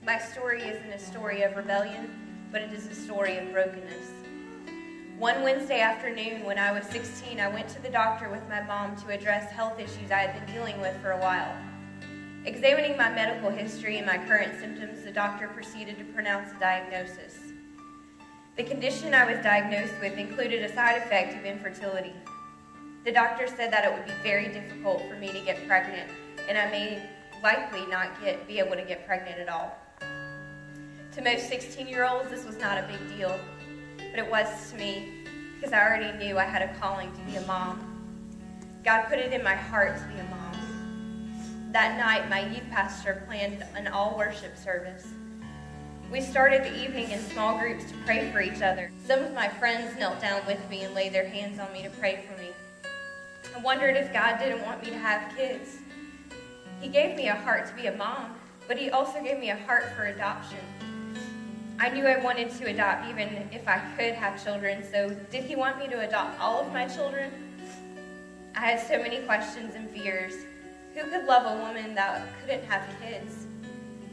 My story isn't a story of rebellion, but it is a story of brokenness. One Wednesday afternoon when I was 16, I went to the doctor with my mom to address health issues I had been dealing with for a while. Examining my medical history and my current symptoms, the doctor proceeded to pronounce a diagnosis. The condition I was diagnosed with included a side effect of infertility. The doctor said that it would be very difficult for me to get pregnant, and I may likely not be able to get pregnant at all. To most 16-year-olds, this was not a big deal, but it was to me because I already knew I had a calling to be a mom. God put it in my heart to be a mom. That night, my youth pastor planned an all-worship service. We started the evening in small groups to pray for each other. Some of my friends knelt down with me and laid their hands on me to pray for me. I wondered if God didn't want me to have kids. He gave me a heart to be a mom, but he also gave me a heart for adoption. I knew I wanted to adopt even if I could have children, so did he want me to adopt all of my children? I had so many questions and fears. Who could love a woman that couldn't have kids?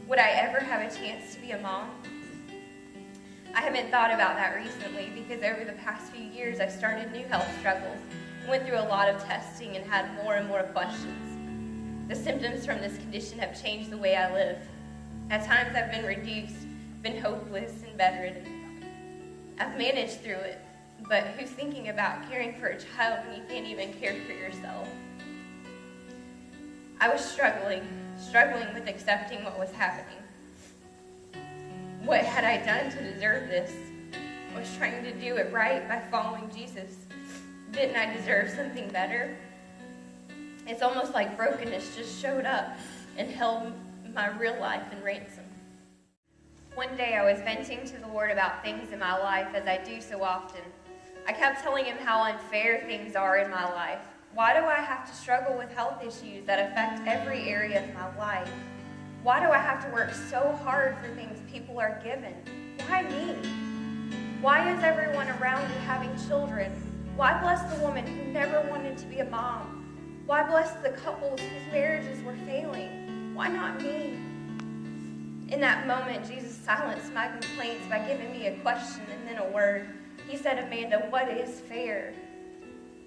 Would I ever have a chance to be a mom? I haven't thought about that recently because over the past few years I've started new health struggles, went through a lot of testing and had more and more questions. The symptoms from this condition have changed the way I live. At times I've been reduced, been hopeless and bedridden. I've managed through it, but who's thinking about caring for a child when you can't even care for yourself? I was struggling with accepting what was happening. What had I done to deserve this? I was trying to do it right by following Jesus. Didn't I deserve something better? It's almost like brokenness just showed up and held my real life in ransom. One day I was venting to the Lord about things in my life, as I do so often. I kept telling him how unfair things are in my life. Why do I have to struggle with health issues that affect every area of my life? Why do I have to work so hard for things people are given? Why me? Why is everyone around me having children? Why bless the woman who never wanted to be a mom? Why bless the couples whose marriages were failing? Why not me? In that moment, Jesus silenced my complaints by giving me a question and then a word. He said, Amanda, what is fair?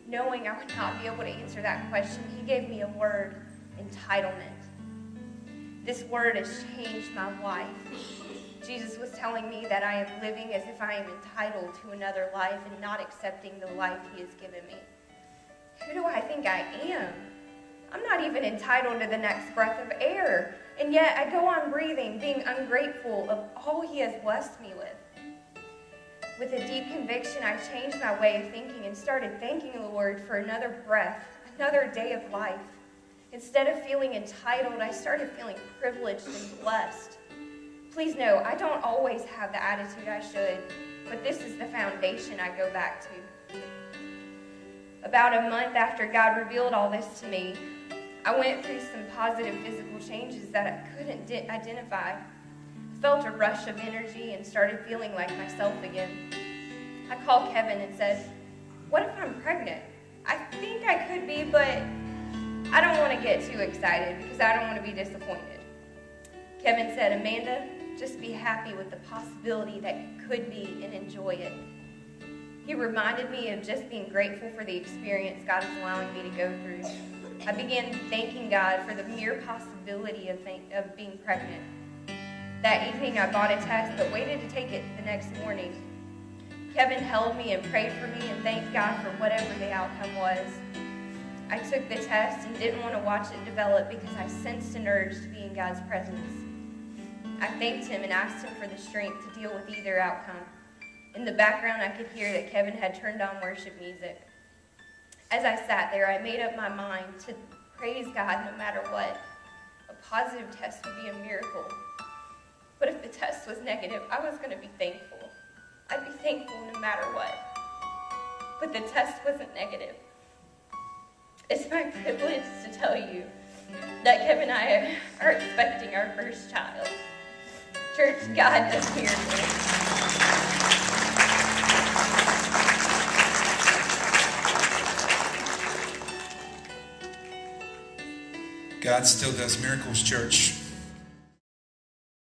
Knowing I would not be able to answer that question, he gave me a word, entitlement. This word has changed my life. Jesus was telling me that I am living as if I am entitled to another life and not accepting the life he has given me. Who do I think I am? I'm not even entitled to the next breath of air, and yet I go on breathing, being ungrateful of all he has blessed me with. With a deep conviction, I changed my way of thinking and started thanking the Lord for another breath, another day of life. Instead of feeling entitled, I started feeling privileged and blessed. Please know, I don't always have the attitude I should, but this is the foundation I go back to. About a month after God revealed all this to me, I went through some positive physical changes that I couldn't identify. Felt a rush of energy and started feeling like myself again. I called Kevin and said, what if I'm pregnant? I think I could be, but I don't want to get too excited because I don't want to be disappointed. Kevin said, Amanda, just be happy with the possibility that you could be and enjoy it. He reminded me of just being grateful for the experience God is allowing me to go through. I began thanking God for the mere possibility of being pregnant. That evening, I bought a test, but waited to take it the next morning. Kevin held me and prayed for me and thanked God for whatever the outcome was. I took the test and didn't want to watch it develop because I sensed an urge to be in God's presence. I thanked him and asked him for the strength to deal with either outcome. In the background, I could hear that Kevin had turned on worship music. As I sat there, I made up my mind to praise God no matter what. A positive test would be a miracle. But if the test was negative, I was going to be thankful. I'd be thankful no matter what. But the test wasn't negative. It's my privilege to tell you that Kevin and I are expecting our first child. Church, God does miracles. God still does miracles, church.